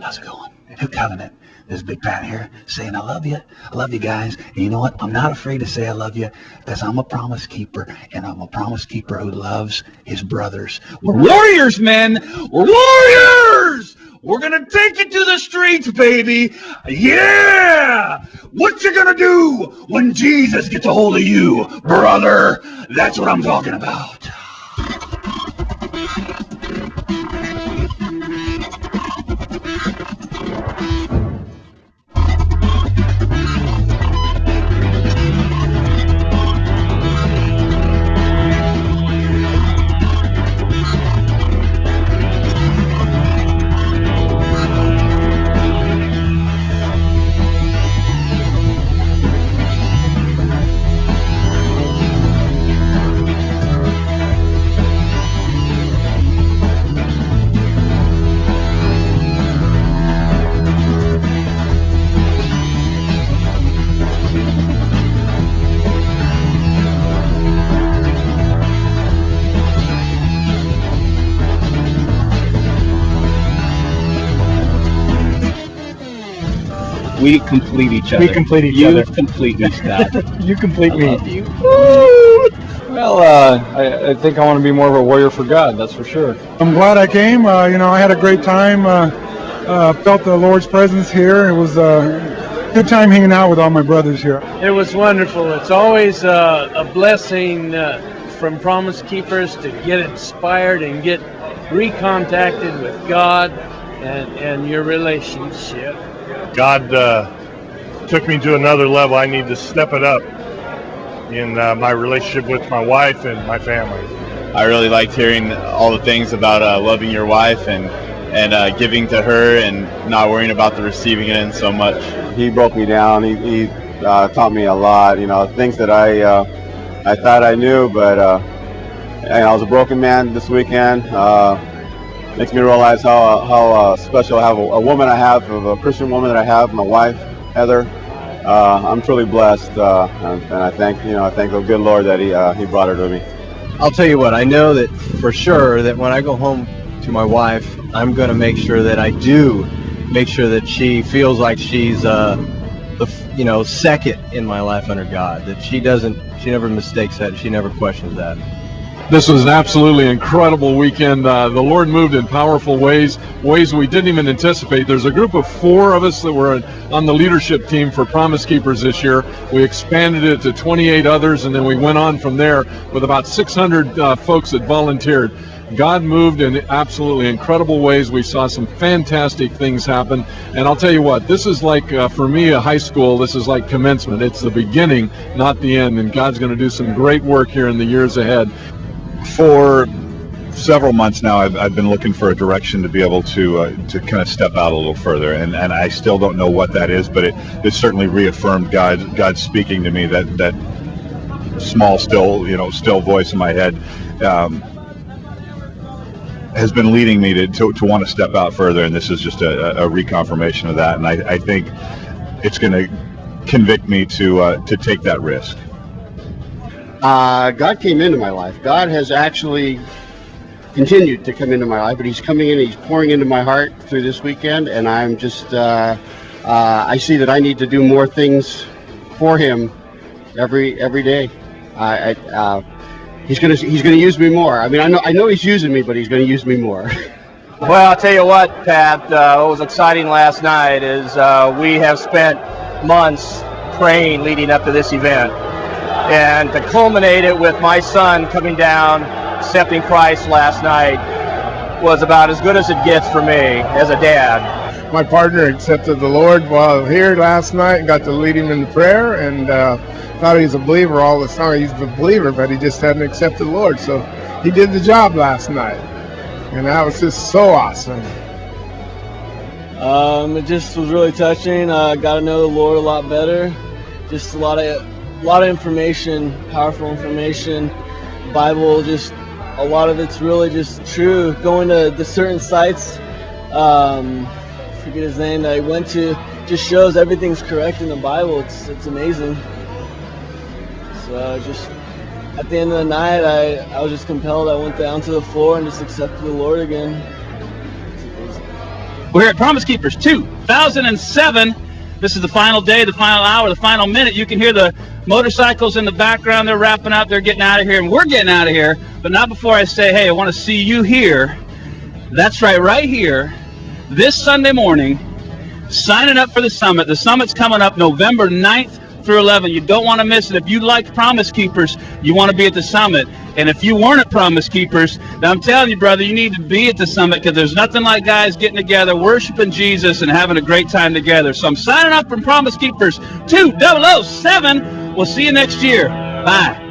How's it going? New Covenant. This is Big Pat here saying I love you. I love you guys. And you know what? I'm not afraid to say I love you because I'm a promise keeper, and I'm a promise keeper who loves his brothers. We're warriors, men. We're warriors. We're going to take it to the streets, baby. Yeah. What you going to do when Jesus gets a hold of you, brother? That's what I'm talking about. We complete each other. We complete each other. You complete me, Scott. You complete me. Love you. Well, I think I want to be more of a warrior for God, that's for sure. I'm glad I came. I had a great time. Felt the Lord's presence here. It was a good time hanging out with all my brothers here. It was wonderful. It's always a blessing from Promise Keepers to get inspired and get recontacted with God and your relationship. God took me to another level. I need to step it up in my relationship with my wife and my family. I really liked hearing all the things about loving your wife and giving to her and not worrying about the receiving end so much. He broke me down. He taught me a lot. Things that I thought I knew, but I was a broken man this weekend. Makes me realize how special I have a woman I have, a Christian woman that I have, my wife, Heather. I'm truly blessed, and I thank the good Lord that He brought her to me. I'll tell you what, I know that for sure that when I go home to my wife, I'm going to make sure that I do make sure that she feels like she's the second in my life under God. That she never mistakes that, she never questions that. This was an absolutely incredible weekend. The Lord moved in powerful ways we didn't even anticipate. There's a group of 4 of us that were on the leadership team for Promise Keepers this year. We expanded it to 28 others, and then we went on from there with about 600 folks that volunteered. God moved in absolutely incredible ways. We saw some fantastic things happen. And I'll tell you what, this is like, for me, a high school, this is like commencement. It's the beginning, not the end. And God's going to do some great work here in the years ahead. For several months now, I've been looking for a direction to be able to kind of step out a little further, and I still don't know what that is, but it certainly reaffirmed God speaking to me, that small, still voice in my head has been leading me to want to step out further, and this is just a reconfirmation of that, and I think it's going to convict me to take that risk. God came into my life. God has actually continued to come into my life, but He's coming in, He's pouring into my heart through this weekend, and I'm just, I see that I need to do more things for Him every day. He's gonna use me more. I mean, I know He's using me, but He's gonna use me more. Well, I'll tell you what, Pat, what was exciting last night is we have spent months praying leading up to this event. And to culminate it with my son coming down, accepting Christ last night, was about as good as it gets for me as a dad. My partner accepted the Lord while here last night and got to lead him in prayer, and thought he was a believer all the time. He's a believer, but he just hadn't accepted the Lord. So he did the job last night, and that was just so awesome. It just was really touching. Got to know the Lord a lot better. Just a lot of information, powerful information. Bible, just a lot of it's really just true. Going to the certain sites, forget his name that I went to, just shows everything's correct in the Bible. It's amazing. So just at the end of the night, I was just compelled. I went down to the floor and just accepted the Lord again. We're here at Promise Keepers 2007. This is the final day, the final hour, the final minute. You can hear the motorcycles in the background. They're wrapping up. They're getting out of here, and we're getting out of here. But not before I say, hey, I want to see you here. That's right here, this Sunday morning, signing up for the summit. The summit's coming up November 9th through 11th. You don't want to miss it. If you like Promise Keepers, you want to be at the summit. And if you weren't at Promise Keepers, then I'm telling you, brother, you need to be at the summit, because there's nothing like guys getting together, worshiping Jesus, and having a great time together. So I'm signing up from Promise Keepers 2007. We'll see you next year. Bye.